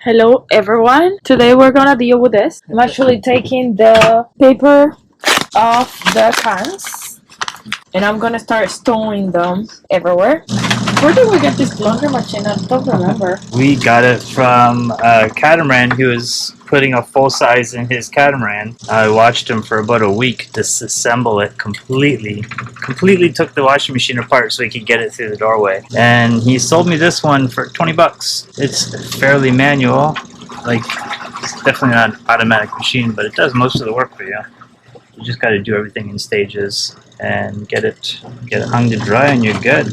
Hello everyone. Today we're gonna deal with this. I'm actually taking the paper off the cans and I'm gonna start storing them everywhere. Where did we get this launder machine? I don't remember. We got it from a catamaran who was putting a full size in his catamaran. I watched him for about a week disassemble it completely. Completely took the washing machine apart so he could get it through the doorway. And he sold me this one for 20 bucks. It's fairly manual. Like, it's definitely not an automatic machine, but it does most of the work for you. You just got to do everything in stages and get it hung to dry and you're good.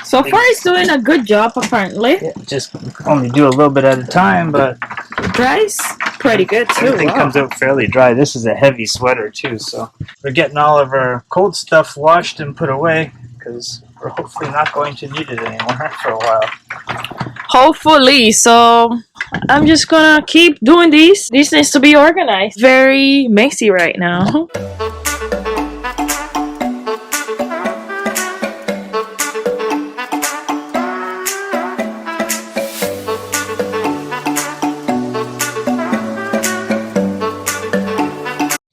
So far it's doing a good job apparently. Yeah, just only do a little bit at a time, but it dries pretty good too. Everything comes out fairly dry. This is a heavy sweater too, so we're getting all of our cold stuff washed and put away because we're hopefully not going to need it anymore for a while. Hopefully. So I'm just gonna keep doing these. This needs to be organized. Very messy right now.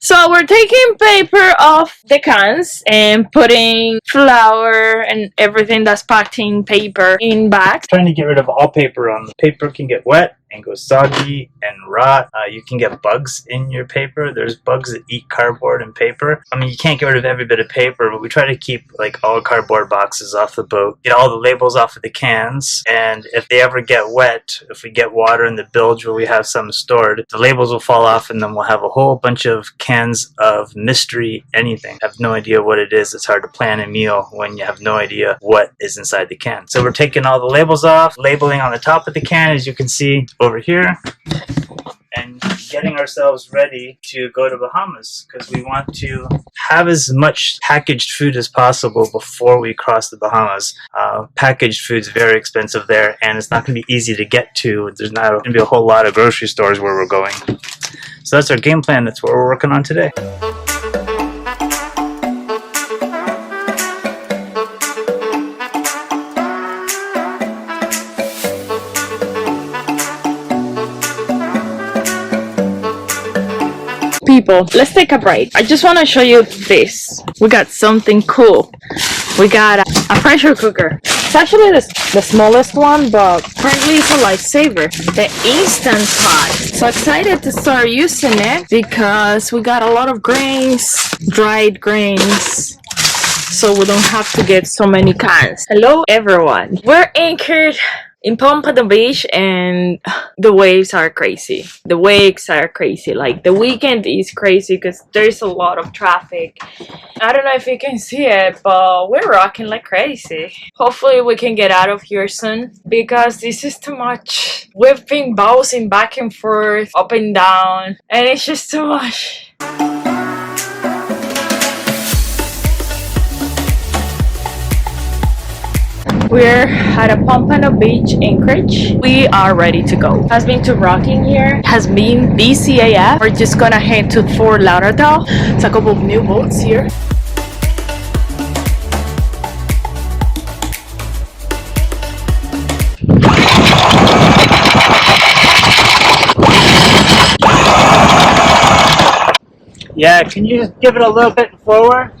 So we're taking paper off the cans and putting flour and everything that's packed in paper in bags. Trying to get rid of all paper on the paper can get wet and go soggy and rot. You can get bugs in your paper. There's bugs that eat cardboard and paper. I mean, you can't get rid of every bit of paper, but we try to keep like all cardboard boxes off the boat, get all the labels off of the cans, and if they ever get wet, if we get water in the bilge where we have some stored, the labels will fall off and then we'll have a whole bunch of cans of mystery anything. I have no idea what it is. It's hard to plan a meal when you have no idea what is inside the can. So we're taking all the labels off, labeling on the top of the can, as you can see over here, and getting ourselves ready to go to Bahamas because we want to have as much packaged food as possible before we cross the Bahamas. Packaged food's very expensive there and it's not going to be easy to get to. There's not going to be a whole lot of grocery stores where we're going. So that's our game plan. That's what we're working on today. People, let's take a break. I just want to show you this. We got something cool. We got a pressure cooker. It's actually the smallest one, but apparently it's a lifesaver. The Instant Pot. So excited to start using it because we got a lot of grains, dried grains, so we don't have to get so many cans. Hello everyone. We're anchored in Pompano Beach and the waves are crazy. The wakes are crazy. Like the weekend is crazy because there's a lot of traffic. I don't know if you can see it, but we're rocking like crazy. Hopefully we can get out of here soon because this is too much. We've been bouncing back and forth, up and down, and it's just too much. We're at a Pompano Beach anchorage. We are ready to go. Has been too rocking here. Has been busy AF. We're just gonna head to Fort Lauderdale. It's a couple of new boats here. Yeah, can you just give it a little bit forward?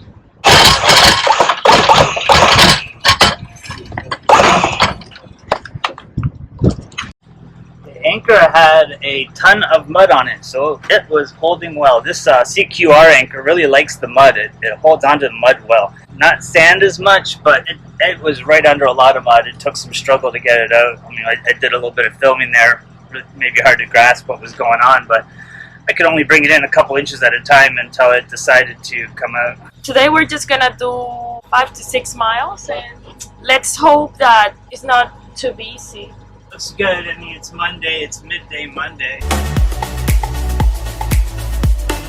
Anchor had a ton of mud on it, so it was holding well. This CQR anchor really likes the mud. It holds onto the mud well. Not sand as much, but it was right under a lot of mud. It took some struggle to get it out. I mean, I did a little bit of filming there. It may be hard to grasp what was going on, but I could only bring it in a couple inches at a time until it decided to come out. Today we're just gonna do 5 to 6 miles and let's hope that it's not too busy. Looks good. I mean, it's Monday. It's midday Monday.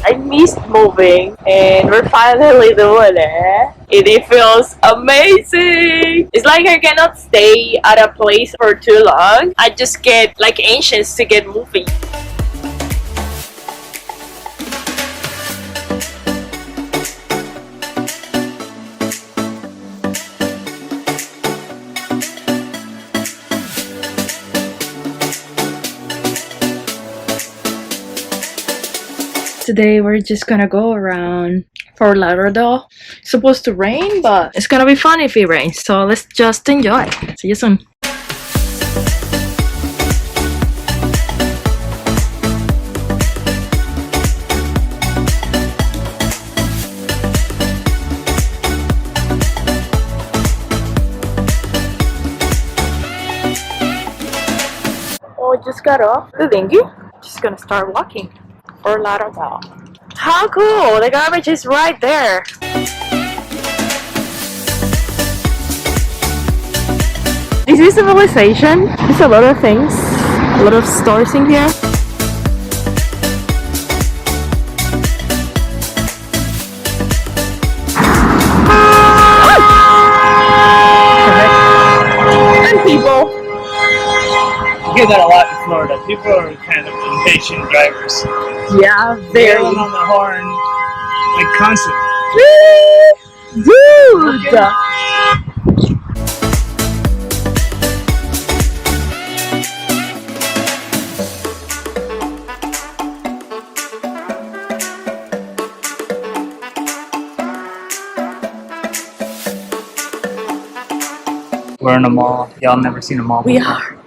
I missed moving and we're finally doing it. It feels amazing. It's like I cannot stay at a place for too long. I just get like anxious to get moving. Today we're just gonna go around Fort Lauderdale. It's supposed to rain, but it's gonna be fun if it rains. So let's just enjoy. See you soon. Oh, I just got off the dinghy. Just gonna start walking. Fort Lauderdale. How cool! The garbage is right there. Is this civilization? There's a lot of things, a lot of stores in here. And people. You hear that a lot in Florida. People are kind of impatient drivers. Yeah, very. Yelling on the horn, like constant. Dude! We're in a mall. Y'all never seen a mall We before. are.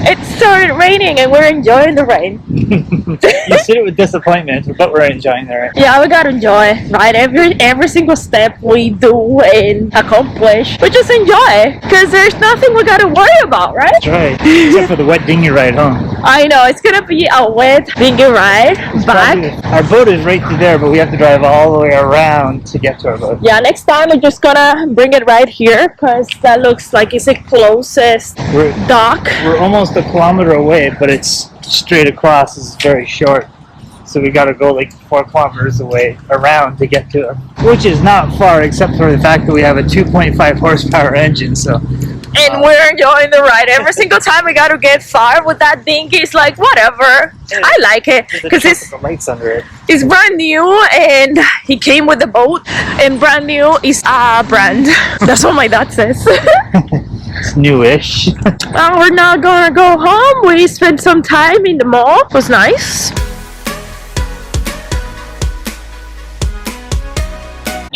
It started raining and we're enjoying the rain. You see it with disappointment, but we're enjoying the rain. Yeah, we gotta enjoy, right? Every single step we do and accomplish, we just enjoy, because there's nothing we gotta worry about, right? That's right. Except for the wet dinghy ride home. I know, it's gonna be a wet dinghy ride back. Our boat is right through there, but we have to drive all the way around to get to our boat. Yeah, next time I'm just gonna bring it right here, because that looks like it's the closest dock. We're almost a kilometer away, but it's straight across. It's very short. So we gotta go like 4 kilometers away around to get to it. Which is not far, except for the fact that we have a 2.5 horsepower engine, so. And we're enjoying the ride. Every single time we gotta get far with that dinghy, it's like, whatever. I like it. Because the lights under it. it's brand new and he came with the boat. And brand new is a brand. That's what my dad says. It's newish. We're now gonna go home. We spent some time in the mall. It was nice.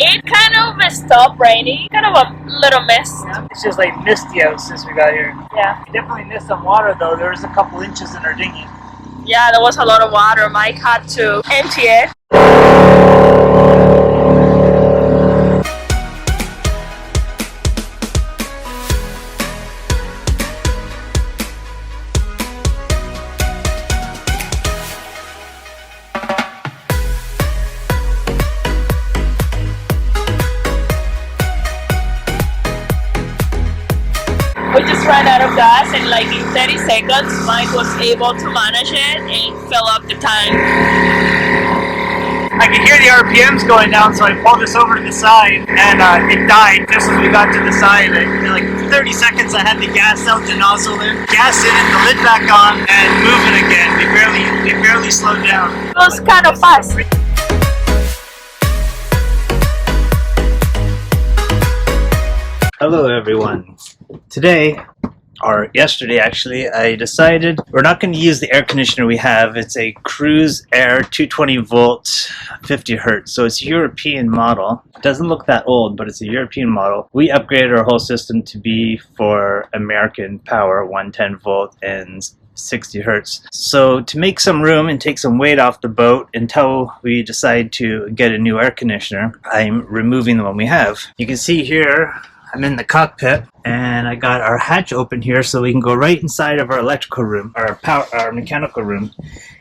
It kind of stopped raining. Kind of a little mist. It's just like misty out since we got here. Yeah. We definitely missed some water though. There was a couple inches in our dinghy. Yeah, there was a lot of water. Mike had to empty it. We just ran out of gas and like in 30 seconds Mike was able to manage it and fill up the tank. I could hear the RPMs going down, so I pulled this over to the side, and it died just as we got to the side. In like 30 seconds, I had the gas out, the nozzle in, gas in it, the lid back on, and moving again. We barely slowed down. It was kind of fast. Hello everyone. Today, or yesterday actually, I decided we're not going to use the air conditioner we have. It's a Cruise Air 220 volt 50 hertz. So it's a European model. It doesn't look that old, but it's a European model. We upgraded our whole system to be for American power, 110 volt and 60 hertz. So to make some room and take some weight off the boat until we decide to get a new air conditioner, I'm removing the one we have. You can see here I'm in the cockpit and I got our hatch open here so we can go right inside of our electrical room, our mechanical room.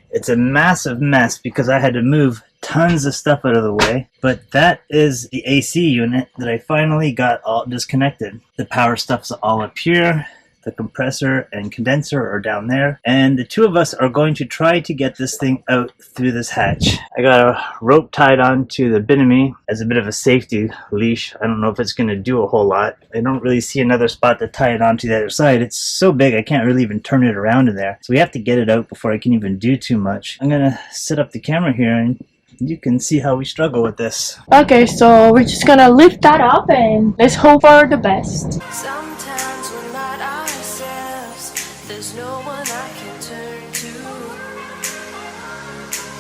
It's a massive mess because I had to move tons of stuff out of the way, but that is the AC unit that I finally got all disconnected. The power stuff's all up here. The compressor and condenser are down there, and the two of us are going to try to get this thing out through this hatch. I got a rope tied onto the bimini as a bit of a safety leash. I don't know if it's going to do a whole lot. I don't really see another spot to tie it onto the other side. It's so big I can't really even turn it around in there, so we have to get it out before I can even do too much. I'm going to set up the camera here and you can see how we struggle with this. Okay, so we're just gonna lift that up and let's hope for the best. Sometimes we're not ourselves. There's no one I can turn to.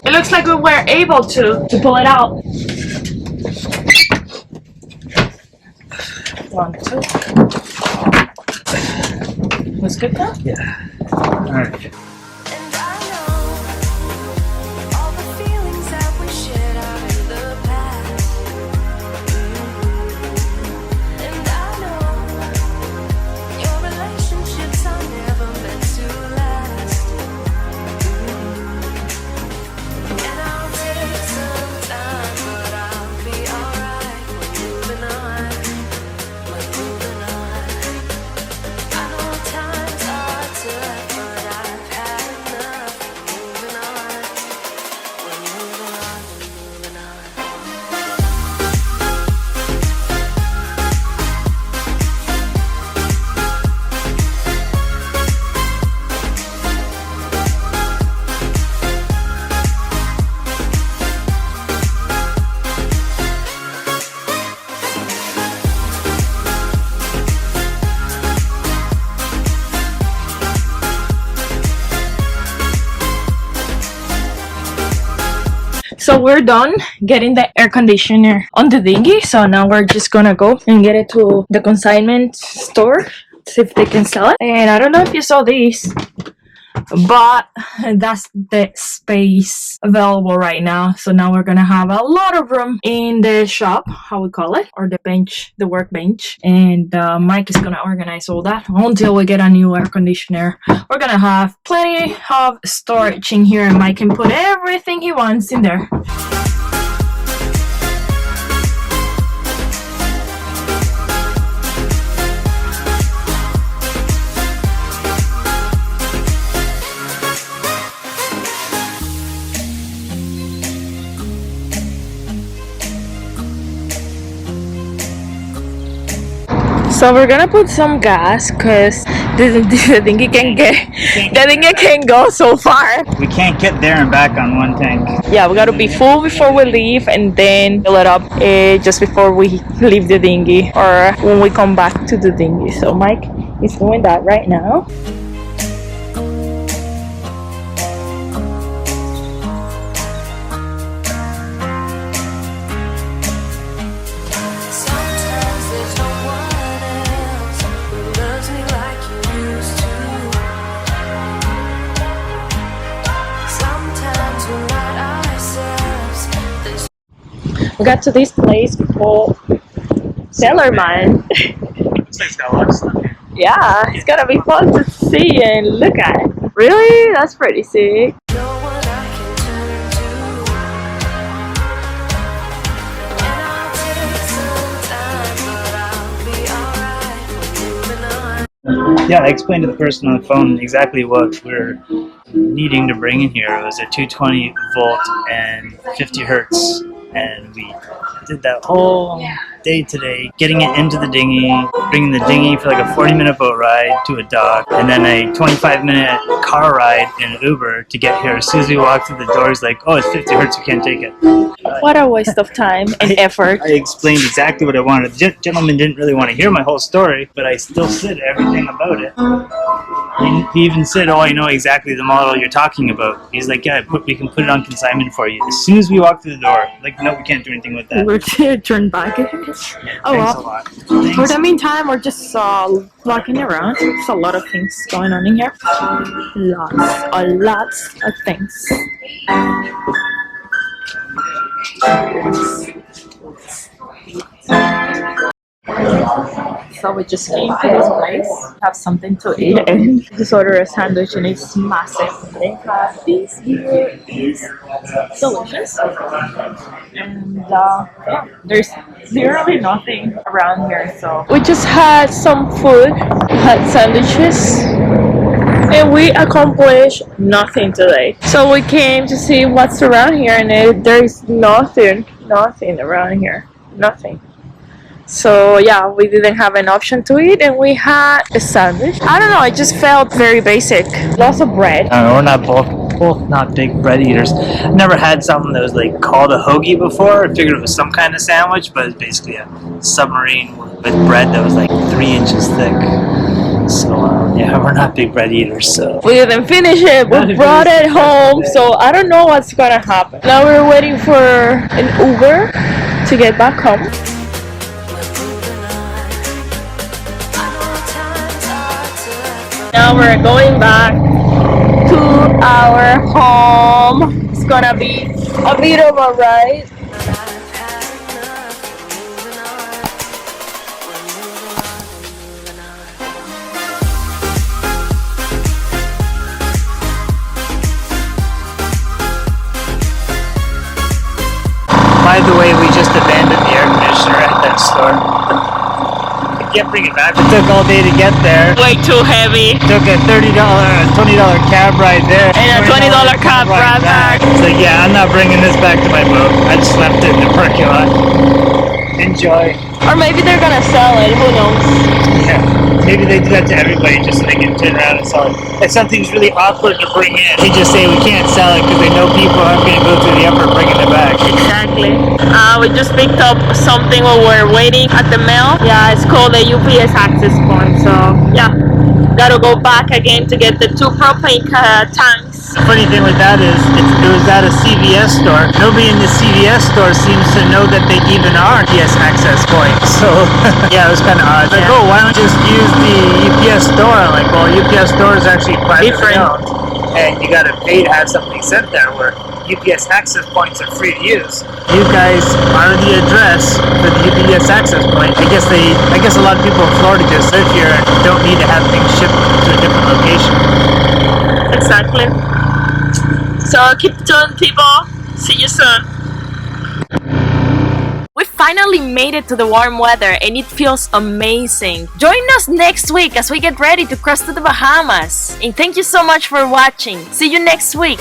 It looks like we were able to pull it out. 1, 2. Was good though? Yeah. Alright. And I know all the feelings that we shared are in the past. And I know your relationships are never meant to last. And I'll take some time, but I'll be alright. We're moving on. We're moving on. I know times are tough, but I've had enough. We're moving on. We're moving on. We're moving on. So we're done getting the air conditioner on the dinghy. So now we're just gonna go and get it to the consignment store, see if they can sell it. And I don't know if you saw these, but that's the space available right now. So now we're gonna have a lot of room in the shop, how we call it, or the bench, the workbench. And Mike is gonna organize all that until we get a new air conditioner. We're gonna have plenty of storage in here, and Mike can put everything he wants in there. So we're gonna put some gas because the dinghy can go so far. We can't get there and back on one tank. Yeah, we gotta be full before we leave and then fill it up just before we leave the dinghy or when we come back to the dinghy. So Mike is doing that right now. Sometimes there's no one else who loves me like you used to. Sometimes we're not ourselves. There's We got to this place called Sailorman. Looks like it's got a lot of stuff here. Yeah, it's gonna be fun to see and look at. Really? That's pretty sick. no one I can turn to. And I'll take some time, but I'll be alright. We're moving on. Yeah, I explained to the person on the phone exactly what we're needing to bring in here. It was a 220 volt and 50 hertz, and we did that whole day today, getting it into the dinghy, bringing the dinghy for like a 40-minute boat ride to a dock, and then a 25-minute car ride in an Uber to get here. As soon as we walked through the doors, like, oh, it's 50 hertz, you can't take it. What a waste of time and effort. I explained exactly what I wanted. The gentleman didn't really want to hear my whole story, but I still said everything about it. He even said, oh, I know exactly the model you're talking about. He's like, yeah, we can put it on consignment for you. As soon as we walk through the door, like, no, we can't do anything with that. We're gonna turn back. Oh Thanks well. a lot. For Thanks. the meantime, we're just walking around. There's a lot of things going on in here. Lots of things. So we just came to this place, have something to eat, and just order a sandwich, and it's massive. They have these here, it's delicious, and yeah, there's literally nothing around here. So we just had some food, had sandwiches, and we accomplished nothing today. So we came to see what's around here, and there's nothing around here, nothing. So yeah, we didn't have an option to eat, and we had a sandwich. I don't know, it just felt very basic. Lots of bread. We're not both not big bread eaters. I've never had something that was like called a hoagie before. I figured it was some kind of sandwich, but it's basically a submarine with bread that was like 3 inches thick. So yeah, we're not big bread eaters. So We didn't finish it. We brought it home, so I don't know what's gonna happen. Now we're waiting for an Uber to get back home. Now we're going back to our home. It's gonna be a bit of a ride. by the way, we just abandoned the air conditioner at that store. I can't bring it back. It took all day to get there. Way too heavy. Took a $20 cab ride there. And a $20 cab ride back. It's like, yeah, I'm not bringing this back to my boat. I just left it in the parking lot. Enjoy. Or maybe they're gonna sell it, who knows? Yeah, maybe they do that to everybody just so they can turn around and sell it. If something's really awkward to bring in, they just say we can't sell it because they know people aren't going to go through the effort bringing it back. Exactly. We just picked up something while we're waiting at the mail. Yeah, it's called a UPS access point. So yeah, gotta go back again to get the 2 propane tanks. The funny thing with that is, it was at a CVS store. Nobody in the CVS store seems to know that they even are UPS access points. So yeah, it was kind of odd. Like, oh, why don't you just use the UPS store? I'm like, well, UPS store is actually privately owned, and you gotta pay to have something sent there. Where UPS access points are free to use. You guys are the address for the UPS access point. I guess a lot of people in Florida just live here and don't need to have things shipped to a different location. Exactly. So keep tuned, people. See you soon. We finally made it to the warm weather and it feels amazing. Join us next week as we get ready to cross to the Bahamas. And thank you so much for watching. See you next week.